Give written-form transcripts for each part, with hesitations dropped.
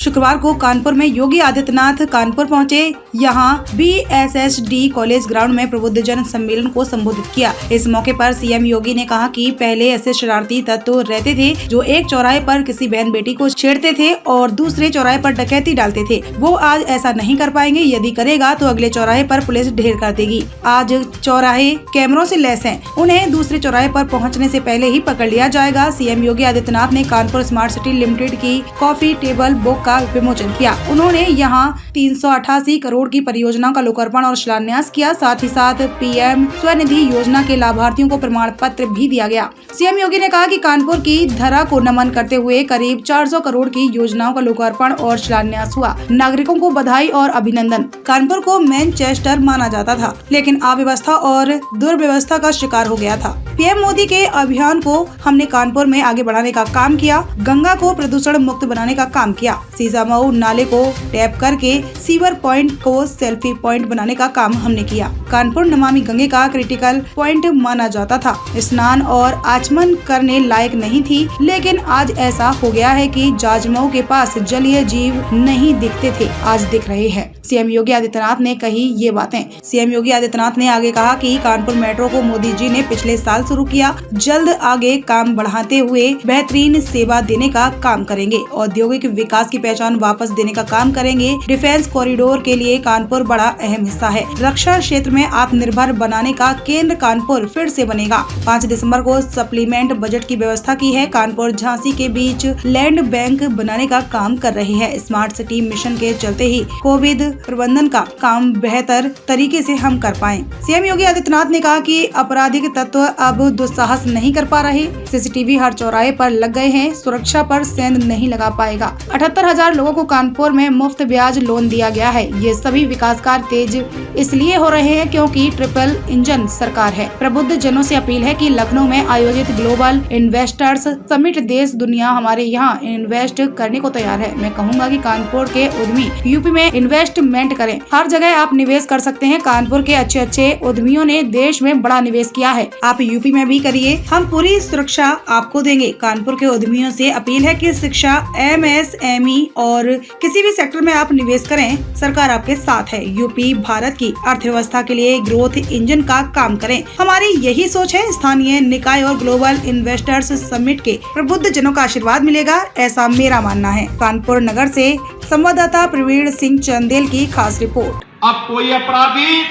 शुक्रवार को कानपुर में योगी आदित्यनाथ कानपुर पहुंचे। यहां BSSD कॉलेज ग्राउंड में प्रबुद्धजन सम्मेलन को संबोधित किया। इस मौके पर सीएम योगी ने कहा कि पहले ऐसे शरारती तत्व रहते थे जो एक चौराहे पर किसी बहन बेटी को छेड़ते थे और दूसरे चौराहे पर डकैती डालते थे। वो आज ऐसा नहीं कर पाएंगे। यदि करेगा तो अगले चौराहे पर पुलिस ढेर कर देगी। आज चौराहे कैमरों से लैस हैं। उन्हें दूसरे चौराहे पर पहुंचने से पहले ही पकड़ लिया जाएगा। सीएम योगी आदित्यनाथ ने कानपुर स्मार्ट सिटी लिमिटेड की कॉफी टेबल बुक का विमोचन किया। उन्होंने यहां 388 करोड़ की परियोजना का लोकार्पण और शिलान्यास किया। साथ ही साथ PM स्वनिधि योजना के लाभार्थियों को प्रमाण पत्र भी दिया गया। सीएम योगी ने कहा कि कानपुर की धरा को नमन करते हुए करीब 400 करोड़ की योजनाओं का लोकार्पण और शिलान्यास हुआ। नागरिकों को बधाई और अभिनंदन। कानपुर को मैनचेस्टर माना जाता था, लेकिन अव्यवस्था और दुर्व्यवस्था का शिकार हो गया था। PM मोदी के अभियान को हमने कानपुर में आगे बढ़ाने का काम किया। गंगा को प्रदूषण मुक्त बनाने का काम किया। सीसामऊ नाले को टैप करके सीवर पॉइंट को सेल्फी पॉइंट बनाने का काम हमने किया। कानपुर नमामि गंगे का क्रिटिकल पॉइंट माना जाता था। स्नान और आचमन करने लायक नहीं थी, लेकिन आज ऐसा हो गया है कि जाजमऊ के पास जलीय जीव नहीं दिखते थे, आज दिख रहे हैं। सीएम योगी आदित्यनाथ ने कही ये बातें। सीएम योगी आदित्यनाथ ने आगे कहा कि कानपुर मेट्रो को मोदी जी ने पिछले साल शुरू किया। जल्द आगे काम बढ़ाते हुए बेहतरीन सेवा देने का काम करेंगे। औद्योगिक विकास की पहचान वापस देने का काम करेंगे। डिफेंस कॉरिडोर के लिए कानपुर बड़ा अहम हिस्सा है। रक्षा क्षेत्र में आत्मनिर्भर बनाने का केंद्र कानपुर फिर से बनेगा। 5 दिसंबर को सप्लीमेंट बजट की व्यवस्था की है। कानपुर झांसी के बीच लैंड बैंक बनाने का काम कर रही है। स्मार्ट सिटी मिशन के चलते ही कोविड प्रबंधन का काम बेहतर तरीके से हम कर पाएं। सीएम योगी आदित्यनाथ ने कहा कि आपराधिक तत्व अब दुस्साहस नहीं कर पा रहे। CCTV हर चौराहे पर लग गए हैं। सुरक्षा पर सेंध नहीं लगा पाएगा। 78,000 लोगों को कानपुर में मुफ्त ब्याज लोन दिया गया है। ये सभी विकास कार्य तेज इसलिए हो रहे हैं क्योंकि ट्रिपल इंजन सरकार है। प्रबुद्ध जनों से अपील है कि लखनऊ में आयोजित ग्लोबल इन्वेस्टर्स समिट देश दुनिया हमारे यहाँ इन्वेस्ट करने को तैयार है। मैं कहूँगा कि कानपुर के उद्यमी यूपी में इन्वेस्टमेंट करें। हर जगह आप निवेश कर सकते हैं। कानपुर के अच्छे उद्यमियों ने देश में बड़ा निवेश किया है। आप यूपी में भी करिए, हम पूरी सुरक्षा आपको देंगे। कानपुर के उद्यमियों से अपील है कि शिक्षा, MSME और किसी भी सेक्टर में आप निवेश करें। सरकार आपके साथ है। यूपी भारत की अर्थव्यवस्था के लिए ग्रोथ इंजन का काम करें। हमारी यही सोच है। स्थानीय निकाय और ग्लोबल इन्वेस्टर्स समिट के प्रबुद्ध जनों का आशीर्वाद मिलेगा, ऐसा मेरा मानना है। कानपुर नगर से संवाददाता प्रवीण सिंह चंदेल की खास रिपोर्ट। अब कोई अपराधी,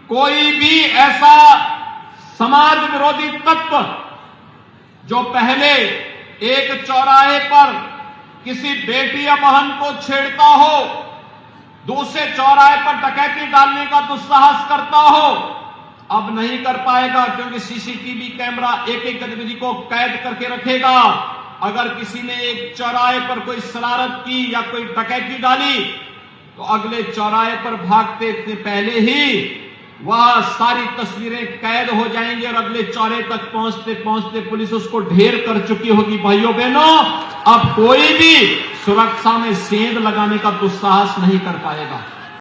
कोई भी ऐसा समाज विरोधी तत्व जो पहले एक चौराहे पर किसी बेटी या बहन को छेड़ता हो, दूसरे चौराहे पर डकैती डालने का दुस्साहस करता हो, अब नहीं कर पाएगा, क्योंकि CCTV कैमरा एक गतिविधि को कैद करके रखेगा। अगर किसी ने एक चौराहे पर कोई शरारत की या कोई डकैती डाली तो अगले चौराहे पर भागते से पहले ही वह सारी तस्वीरें कैद हो जाएंगी और अगले चौराहे तक पहुंचते पहुंचते पुलिस उसको ढेर कर चुकी होगी। भाइयों बहनों, अब कोई भी सुरक्षा में सेंध लगाने का दुस्साहस नहीं कर पाएगा।